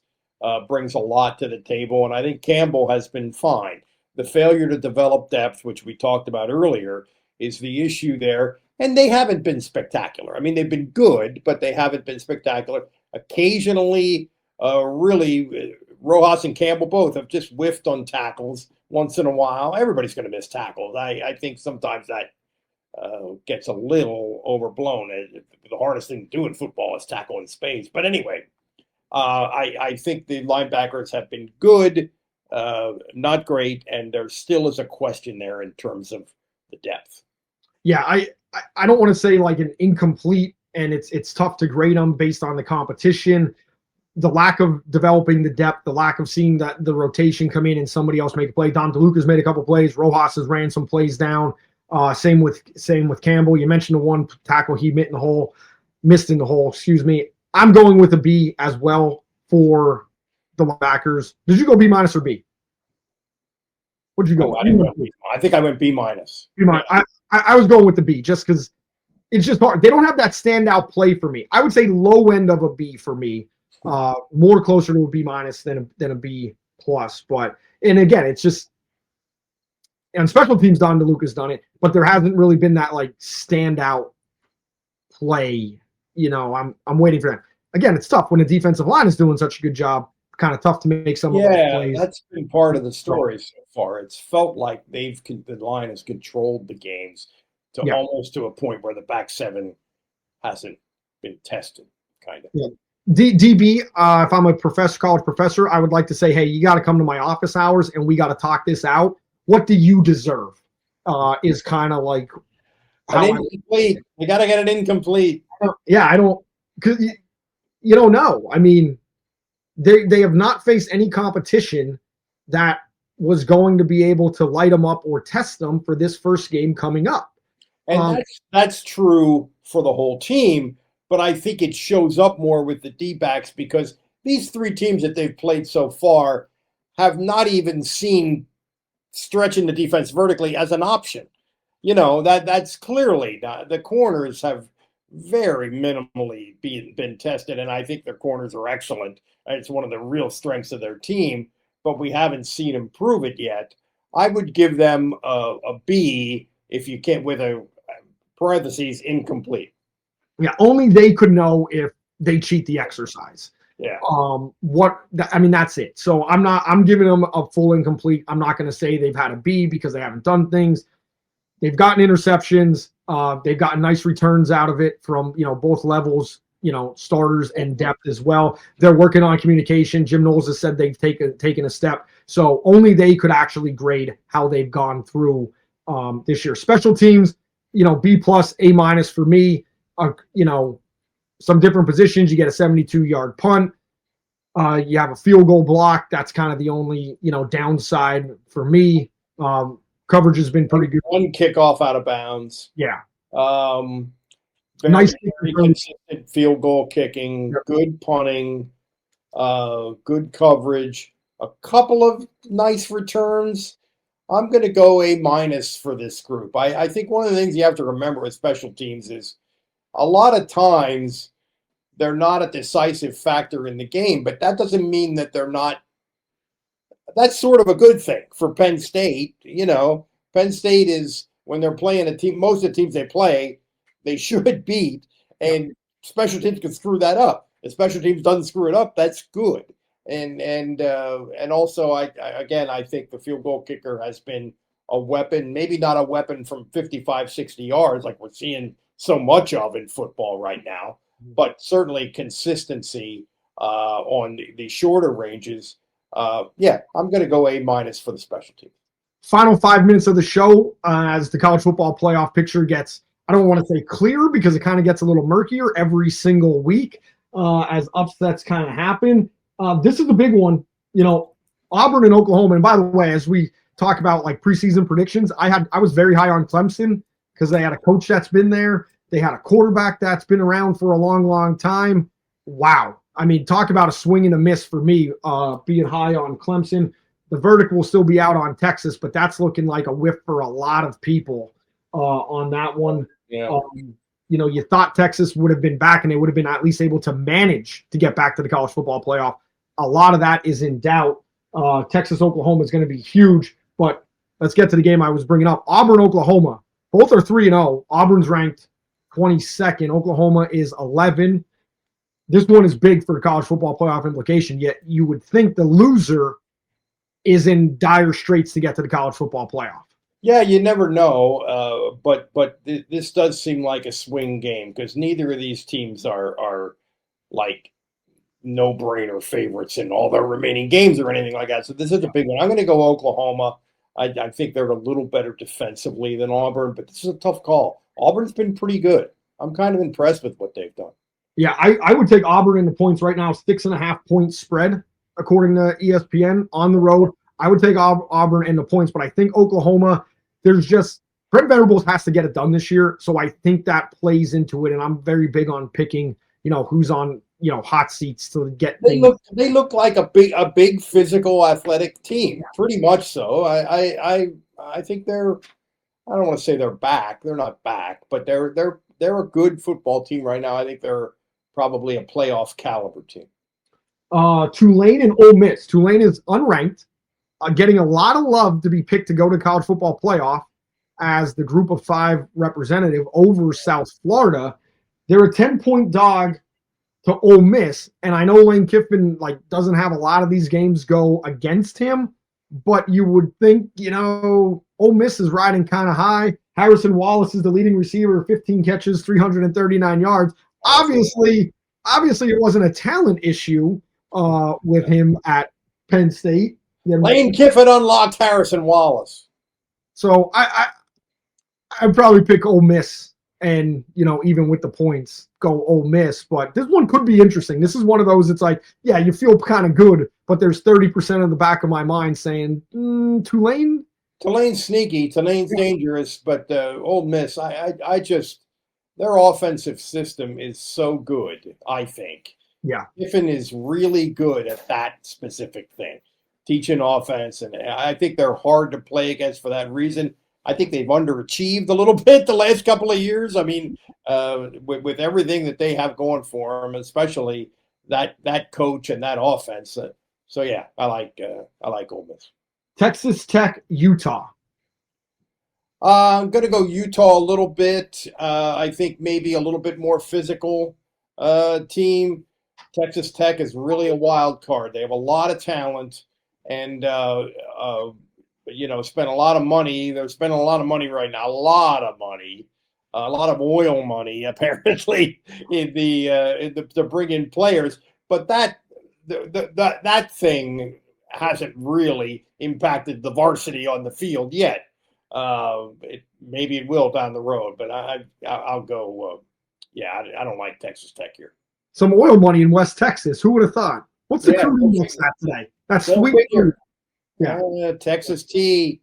brings a lot to the table, and I think Campbell has been fine. The failure to develop depth, which we talked about earlier, is the issue there, and they haven't been spectacular. I mean, they've been good, but they haven't been spectacular. Occasionally, really, Rojas and Campbell both have just whiffed on tackles once in a while. Everybody's going to miss tackles. I think sometimes that gets a little overblown. The hardest thing to do in football is tackle in space. But anyway, I think the linebackers have been good, not great, and there still is a question there in terms of the depth. Yeah, I don't want to say like an incomplete, and it's tough to grade them based on the competition, the lack of developing the depth, the lack of seeing that the rotation come in and somebody else make a play. Dom DeLuca's made a couple plays. Rojas has ran some plays down. Same with Campbell. You mentioned the one tackle he missed in the hole. Excuse me. I'm going with a B as well for the linebackers. Did you go B minus or B? What'd you go? I think I went B minus. I was going with the B just because it's just hard. They don't have that standout play for me. I would say low end of a B for me, more closer to a B minus than a B plus. But and again, it's just on special teams, Don DeLuca's done it, but there hasn't really been that like standout play. I'm waiting for that. Again, it's tough when the defensive line is doing such a good job. Kind of tough to make some of those plays. That's been part of the story so far. It's felt like the line has controlled the games. to almost to a point where the back seven hasn't been tested, kind of. Yeah. DB, if I'm a college professor, I would like to say, hey, you got to come to my office hours and we got to talk this out. What do you deserve? Is kind of like how incomplete. You got to get it incomplete. Yeah, I don't, because you don't know. I mean, they have not faced any competition that was going to be able to light them up or test them for this first game coming up. And that's true for the whole team, but I think it shows up more with the D-backs because these three teams that they've played so far have not even seen stretching the defense vertically as an option. That's clearly not, the corners have very minimally been tested, and I think their corners are excellent. It's one of the real strengths of their team, but we haven't seen them prove it yet. I would give them a B if you can't, with a parentheses, incomplete. Yeah, only they could know if they cheat the exercise. Yeah. That's it. So I'm giving them a full incomplete. I'm not going to say they've had a B because they haven't done things. They've gotten interceptions. They've gotten nice returns out of it from, both levels, starters and depth as well. They're working on communication. Jim Knowles has said they've taken a step. So only they could actually grade how they've gone through this year. Special teams, B+, A- for me. Some different positions. You get a 72-yard punt. You have a field goal block. That's kind of the only, downside for me. Coverage has been pretty good. One kickoff out of bounds. Yeah. Nice, very consistent field goal kicking. Yep. Good punting. Good coverage. A couple of nice returns. I'm going to go A- for this group. I think one of the things you have to remember with special teams is a lot of times they're not a decisive factor in the game, but that doesn't mean that they're not. That's sort of a good thing for Penn State. Penn State is, when they're playing a team, most of the teams they play, they should beat, and special teams can screw that up. If special teams doesn't screw it up, that's good. And also, I think the field goal kicker has been a weapon, maybe not a weapon from 55, 60 yards like we're seeing so much of in football right now, but certainly consistency on the shorter ranges. I'm going to go A- for the special team. Final 5 minutes of the show as the college football playoff picture gets, I don't want to say clear because it kind of gets a little murkier every single week as upsets kind of happen. This is the big one, Auburn and Oklahoma. And by the way, as we talk about like preseason predictions, I was very high on Clemson because they had a coach that's been there. They had a quarterback that's been around for a long, long time. Wow. I mean, talk about a swing and a miss for me being high on Clemson. The verdict will still be out on Texas, but that's looking like a whiff for a lot of people on that one. Yeah. You thought Texas would have been back and they would have been at least able to manage to get back to the college football playoff. A lot of that is in doubt. Texas, Oklahoma is going to be huge, but let's get to the game I was bringing up. Auburn, Oklahoma, both are 3-0. Auburn's ranked 22nd. Oklahoma is 11. This one is big for the college football playoff implication, yet you would think the loser is in dire straits to get to the college football playoff. Yeah, you never know, but this does seem like a swing game because neither of these teams are like no-brainer favorites in all their remaining games or anything like that. So this is a big one. I'm going to go Oklahoma. I think they're a little better defensively than Auburn, but this is a tough call. Auburn's been pretty good. I'm kind of impressed with what they've done. Yeah, I would take Auburn in the points right now, 6.5 point spread, according to ESPN on the road. I would take Auburn in the points, but I think Oklahoma, there's just Brent Venables has to get it done this year. So I think that plays into it. And I'm very big on picking, who's on, hot seats to get things. They look like a big physical athletic team, pretty much so. I think they're, I don't want to say they're back. They're not back, but they're a good football team right now. I think they're probably a playoff caliber team. Tulane and Ole Miss. Tulane is unranked, getting a lot of love to be picked to go to college football playoff as the group of 5 representative over South Florida. They're a 10-point dog to Ole Miss, and I know Lane Kiffin doesn't have a lot of these games go against him, but you would think, Ole Miss is riding kind of high. Harrison Wallace is the leading receiver, 15 catches, 339 yards. Obviously, it wasn't a talent issue with him at Penn State. Lane Kiffin unlocked Harrison Wallace. So I'd probably pick Ole Miss, and even with the points, go Ole Miss. But this one could be interesting. This is one of those. It's like, yeah, you feel kind of good, but there's 30% of the back of my mind saying Tulane. Tulane's sneaky. Tulane's dangerous, but Ole Miss, I just their offensive system is so good. I think. Yeah, Kiffin is really good at that specific thing, teaching offense, and I think they're hard to play against for that reason. I think they've underachieved a little bit the last couple of years. I mean, with everything that they have going for them, especially that coach and that offense. So yeah, I like Ole Miss. Texas Tech, Utah. I'm going to go Utah a little bit. I think maybe a little bit more physical team. Texas Tech is really a wild card. They have a lot of talent and, spent a lot of money. They're spending a lot of money right now, a lot of oil money, apparently, to bring in players. But that thing hasn't really impacted the varsity on the field yet. Maybe it will down the road, but I'll go. I don't like Texas Tech here. Some oil money in West Texas. Who would have thought? What's the crew index at today? That's sweet. Yeah, Texas T.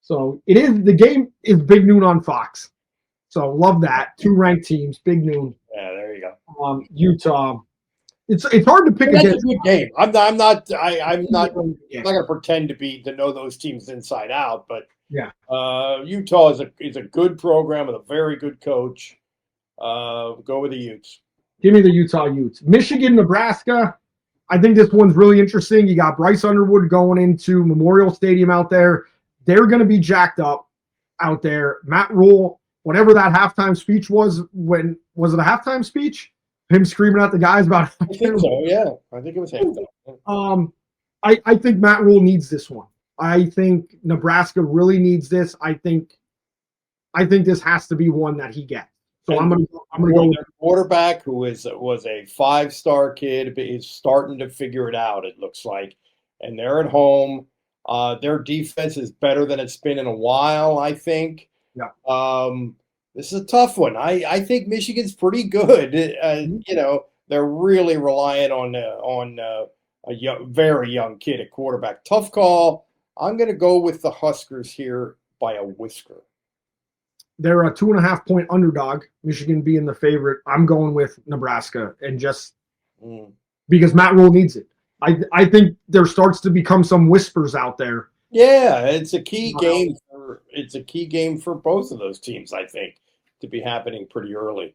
So it is. The game is big noon on Fox. So love that. 2 ranked teams, big noon. Yeah, there you go. Utah. It's hard to pick against. That's a good game. I'm not going to pretend to know those teams inside out, but yeah, Utah is a good program with a very good coach. Go with the Utes. Give me the Utah Utes. Michigan, Nebraska. I think this one's really interesting. You got Bryce Underwood going into Memorial Stadium out there. They're going to be jacked up out there. Matt Rule, whatever that halftime speech was, was it a halftime speech? Him screaming at the guys about. I think so. Yeah, I think it was halftime. I think Matt Rule needs this one. I think Nebraska really needs this. I think this has to be one that he gets. So I'm gonna go with their quarterback, who was a 5-star kid, is starting to figure it out. It looks like, and they're at home. Their defense is better than it's been in a while, I think. Yeah. This is a tough one. I think Michigan's pretty good. They're really reliant on a very young kid at quarterback. Tough call. I'm going to go with the Huskers here by a whisker. They're a 2.5-point underdog, Michigan being the favorite. I'm going with Nebraska, and just because Matt Rule needs it. I think there starts to become some whispers out there. Yeah, it's a key game for both of those teams, I think, to be happening pretty early.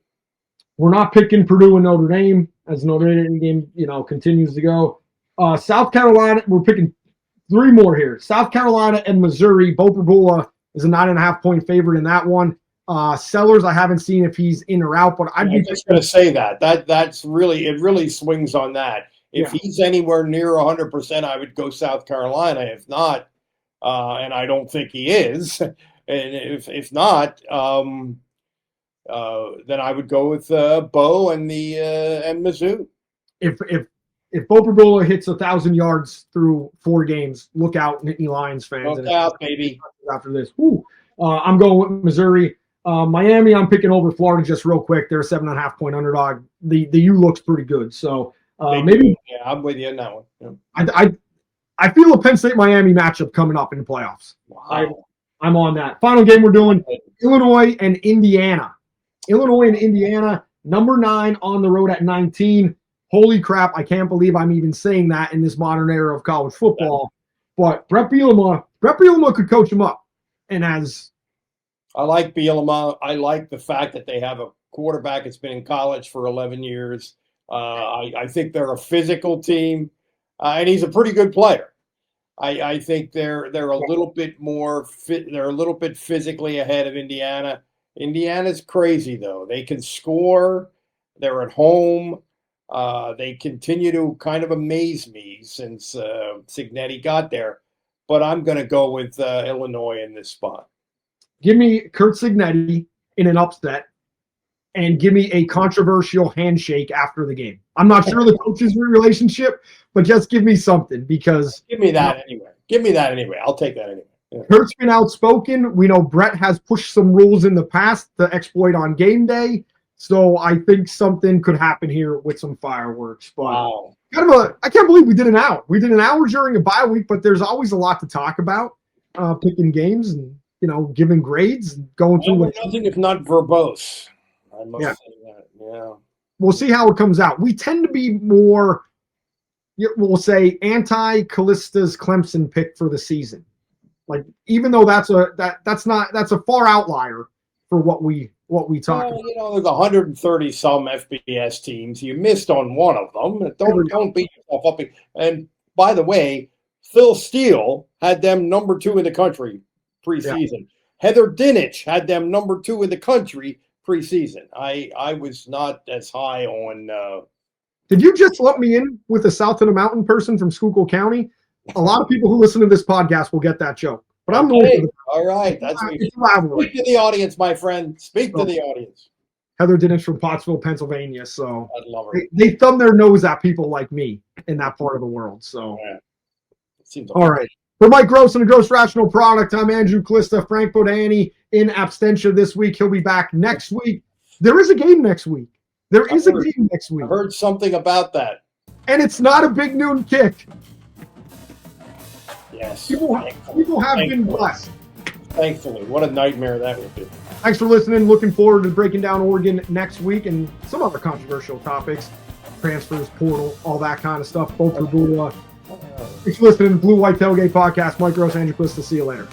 We're not picking Purdue and Notre Dame as Notre Dame game, continues to go. South Carolina, we're picking 3 more here. South Carolina and Missouri. Bo Prabula is a 9.5-point favorite in that one. Sellers, I haven't seen if he's in or out, but I'm just going to say that's really swings on that. If he's anywhere near 100%, I would go South Carolina. If not, and I don't think he is, and if not, then I would go with Bo and Mizzou. If Bo Prabula hits 1,000 yards through 4 games, look out, Nittany Lions fans. Look out, baby. After this. I'm going with Missouri. Miami, I'm picking over Florida just real quick. They're a 7.5-point underdog. The U looks pretty good. So maybe. Yeah, I'm with you on that one. Yeah. I feel a Penn State-Miami matchup coming up in the playoffs. Wow. I'm on that. Final game we're doing, Illinois and Indiana. Illinois and Indiana, number 9 on the road at 19. Holy crap, I can't believe I'm even saying that in this modern era of college football. But Brett Bielema could coach him up. And I like Bielema. I like the fact that they have a quarterback that's been in college for 11 years. I think they're a physical team, and he's a pretty good player. I think they're a little bit more fit. They're a little bit physically ahead of Indiana. Indiana's crazy though. They can score. They're at home. They continue to kind of amaze me since Cignetti got there. But I'm going to go with Illinois in this spot. Give me Kurt Signetti in an upset, and give me a controversial handshake after the game. I'm not sure the coaches' relationship, but just give me something because Give me that anyway. Give me that anyway. I'll take that anyway. Yeah. Kurt's been outspoken. We know Brett has pushed some rules in the past to exploit on game day. So I think something could happen here with some fireworks. But Wow. I can't believe we did an hour. We did an hour during a bye week, but there's always a lot to talk about. Picking games and giving grades and going through Nothing if not verbose. I must Yeah. say that. Yeah. We'll see how it comes out. We tend to be more, we'll say, anti-Callista's Clemson pick for the season. Like, even though that's a far outlier for what we talk about. There's 130 some FBS teams. You missed on one of them. Don't beat yourself up. And by the way, Phil Steele had them number 2 in the country preseason. Yeah. Heather Dinich had them number 2 in the country preseason. I was not as high on. Did you just let me in with a South of the Mountain person from Schuylkill County? A lot of people who listen to this podcast will get that joke. But I'm all right. That's me. Speak to the audience, my friend. Speak to the audience. Heather Dinich from Pottsville, Pennsylvania. So I love her. They thumb their nose at people like me in that part of the world. So all right. For Mike Gross and the Gross Rational Product, I'm Andrew Calista. Frank Bodani in absentia this week. He'll be back next week. There is a game next week. There is a game next week. I heard something about that. And it's not a big noon kick. Yes. People have been blessed. Thankfully. What a nightmare that would be. Thanks for listening. Looking forward to breaking down Oregon next week and some other controversial topics. Transfers, portal, all that kind of stuff. Both for Buddha. Thanks for listening to Blue White Tailgate Podcast. Mike Gross, Andrew Calista. See you later.